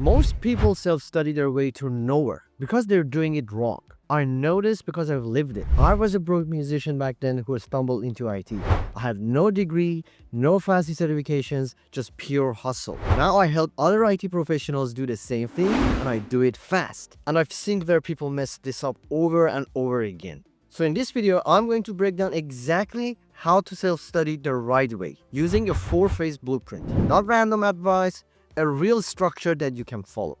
Most people self-study their way to nowhere because they're doing it wrong. I know this because I've lived it. I was a broke musician back then who stumbled into IT. I had no degree, no fancy certifications, just pure hustle. Now I help other IT professionals do the same thing, and I do it fast. And I've seen where people mess this up over and over again. So in this video, I'm going to break down exactly how to self-study the right way using a 4-phase blueprint. Not random advice, a real structure that you can follow.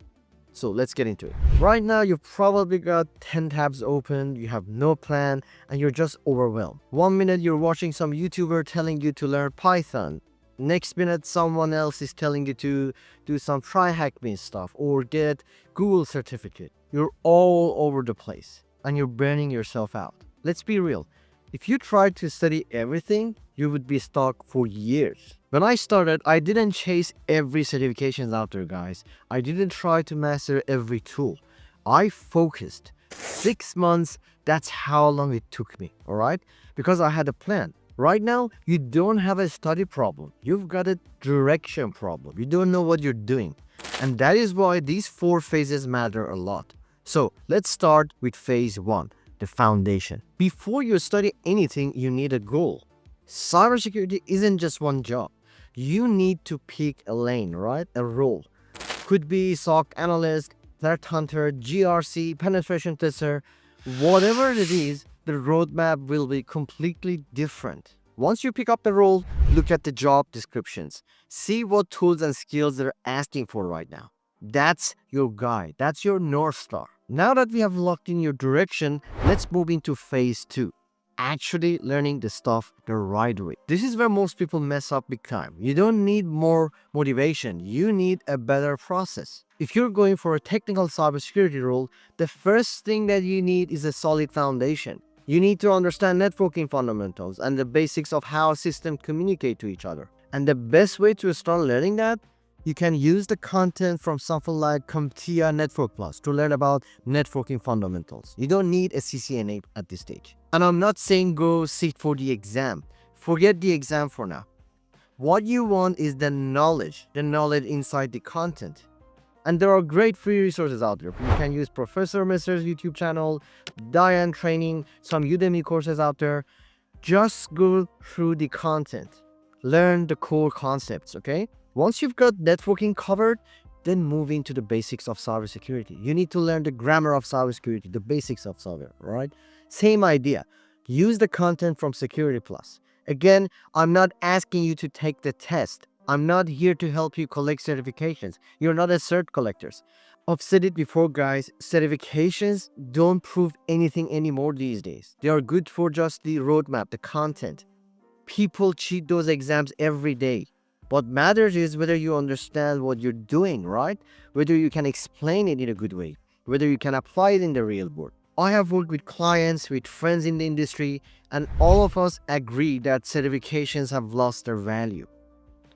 So let's get into it. Right now, you've probably got 10 tabs open, you have no plan, and you're just overwhelmed. One minute you're watching some YouTuber telling you to learn Python. Next minute, someone else is telling you to do some try hack me stuff or get Google certificate. You're all over the place and you're burning yourself out. Let's be real. If you tried to study everything, you would be stuck for years. When I started, I didn't chase every certifications out there, guys. I didn't try to master every tool. I focused. 6 months, that's how long it took me, all right? Because I had a plan. Right now, you don't have a study problem. You've got a direction problem. You don't know what you're doing. And that is why these 4 phases matter a lot. So let's start with phase 1, the foundation. Before you study anything, you need a goal. Cybersecurity isn't just one job. You need to pick a lane, right? A role. Could be SOC analyst, threat hunter, GRC, penetration tester. Whatever it is, the roadmap will be completely different. Once you pick up the role, look at the job descriptions. See what tools and skills they're asking for right now. That's your guide. That's your North Star. Now that we have locked in your direction, let's move into phase 2. Actually learning the stuff the right way. This is where most people mess up big time. You don't need more motivation. You need a better process. If you're going for a technical cybersecurity role, the first thing that you need is a solid foundation. You need to understand networking fundamentals and the basics of how systems communicate to each other. And the best way to start learning that, you can use the content from something like CompTIA Network Plus to learn about networking fundamentals. You don't need a CCNA at this stage. And I'm not saying go sit for the exam. Forget the exam for now. What you want is the knowledge inside the content. And there are great free resources out there. You can use Professor Messer's YouTube channel, Diane Training, some Udemy courses out there. Just go through the content. Learn the core concepts, okay? Once you've got networking covered, then move into the basics of cybersecurity. You need to learn the grammar of cybersecurity, the basics of cyber, right? Same idea. Use the content from Security Plus. Again, I'm not asking you to take the test. I'm not here to help you collect certifications. You're not a cert collectors. I've said it before, guys. Certifications don't prove anything anymore these days. They are good for just the roadmap, the content. People cheat those exams every day. What matters is whether you understand what you're doing, right? Whether you can explain it in a good way, whether you can apply it in the real world. I have worked with clients, with friends in the industry, and all of us agree that certifications have lost their value.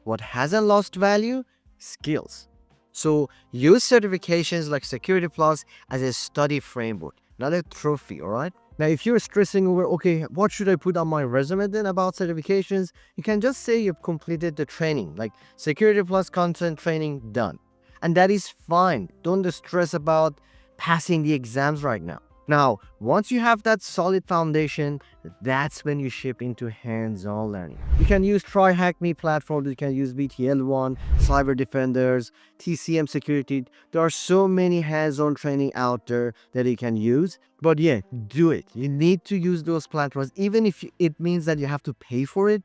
What hasn't lost value? Skills. So use certifications like Security Plus as a study framework, not a trophy, all right? Now, if you're stressing over, okay, what should I put on my resume then about certifications? You can just say you've completed the training, like Security Plus content training done. And that is fine. Don't stress about passing the exams right now. Now, once you have that solid foundation, that's when you shift into hands-on learning. You can use Try Hack Me platforms, you can use BTL1, Cyber Defenders, TCM Security. There are so many hands-on training out there that you can use. But yeah, do it. You need to use those platforms. Even if it means that you have to pay for it,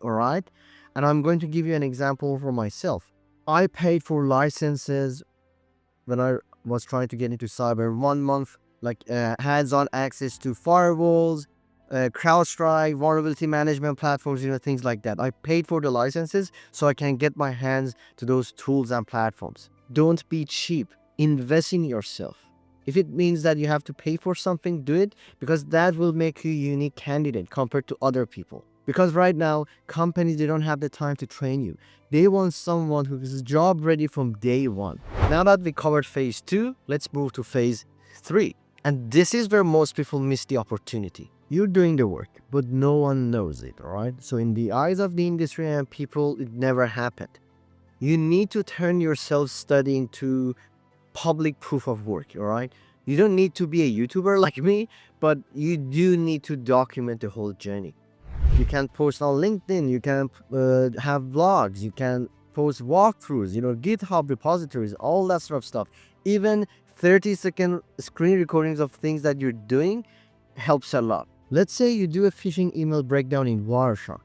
all right? And I'm going to give you an example for myself. I paid for licenses when I was trying to get into cyber. 1 month, like hands-on access to firewalls, CrowdStrike, vulnerability management platforms, things like that. I paid for the licenses so I can get my hands to those tools and platforms. Don't be cheap. Invest in yourself. If it means that you have to pay for something, do it, because that will make you a unique candidate compared to other people. Because right now, companies, they don't have the time to train you. They want someone who is job ready from day one. Now that we covered phase 2, let's move to phase 3. And this is where most people miss the opportunity. You're doing the work, but no one knows it, all right? So in the eyes of the industry and people, it never happened. You need to turn your self-study into public proof of work, all right? You don't need to be a YouTuber like me, but you do need to document the whole journey. You can post on LinkedIn, you can have vlogs, you can post walkthroughs, GitHub repositories, all that sort of stuff. Even 30-second screen recordings of things that you're doing helps a lot. Let's say you do a phishing email breakdown in Wireshark.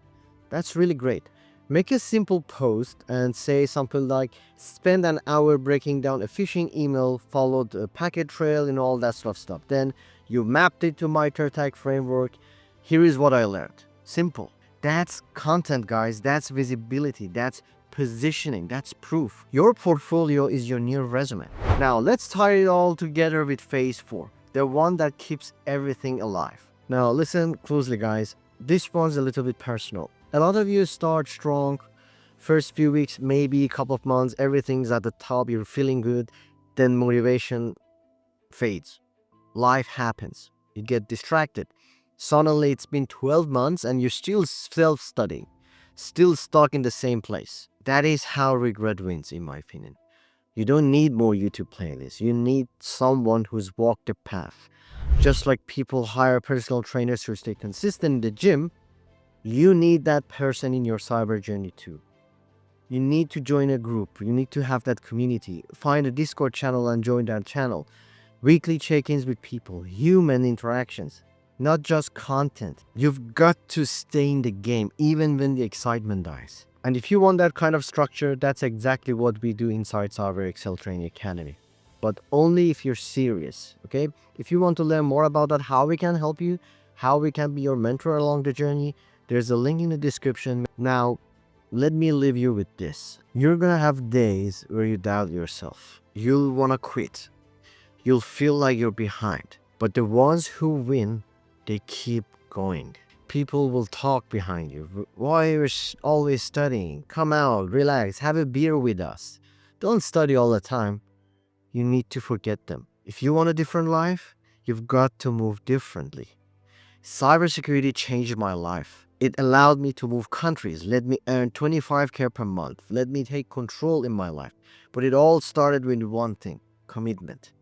That's really great. Make a simple post and say something like, spend an hour breaking down a phishing email, followed a packet trail and all that sort of stuff. Then you mapped it to my tag framework. Here is what I learned. Simple. That's content, guys. That's visibility. That's positioning. That's proof. Your portfolio is your new resume. Now let's tie it all together with phase 4, the one that keeps everything alive. Now listen closely, guys. This one's a little bit personal. A lot of you start strong. First few weeks, maybe a couple of months, everything's at the top, you're feeling good. Then motivation fades. Life happens. You get distracted. Suddenly it's been 12 months and you're still self-studying, still stuck in the same place. That is how regret wins, in my opinion. You don't need more YouTube playlists. You need someone who's walked the path. Just like people hire personal trainers to stay consistent in the gym, you need that person in your cyber journey too. You need to join a group. You need to have that community. Find a Discord channel and join that channel. Weekly check-ins with people, human interactions, not just content. You've got to stay in the game even when the excitement dies. And if you want that kind of structure, that's exactly what we do inside Cyber Excel Training Academy. But only if you're serious, okay? If you want to learn more about that, how we can help you, how we can be your mentor along the journey, there's a link in the description. Now, let me leave you with this. You're gonna have days where you doubt yourself. You'll wanna quit. You'll feel like you're behind. But the ones who win, they keep going. People will talk behind you. Why are you always studying? Come out, relax, have a beer with us. Don't study all the time. You need to forget them. If you want a different life, you've got to move differently. Cybersecurity changed my life. It allowed me to move countries, let me earn 25K per month, let me take control in my life. But it all started with one thing: commitment.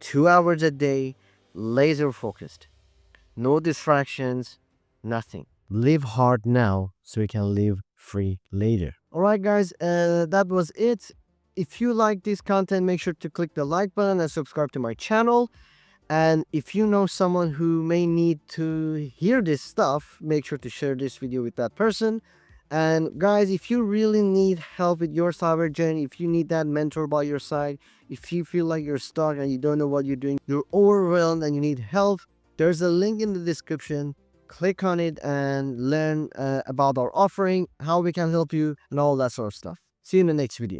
2 hours a day, laser focused. No distractions, nothing. Live hard now so you can live free later. Alright guys, that was it. If you like this content, make sure to click the like button and subscribe to my channel. And if you know someone who may need to hear this stuff, make sure to share this video with that person. And guys, if you really need help with your cyber journey, if you need that mentor by your side, if you feel like you're stuck and you don't know what you're doing, you're overwhelmed and you need help, there's a link in the description. Click on it and learn about our offering, how we can help you, and all that sort of stuff. See you in the next video.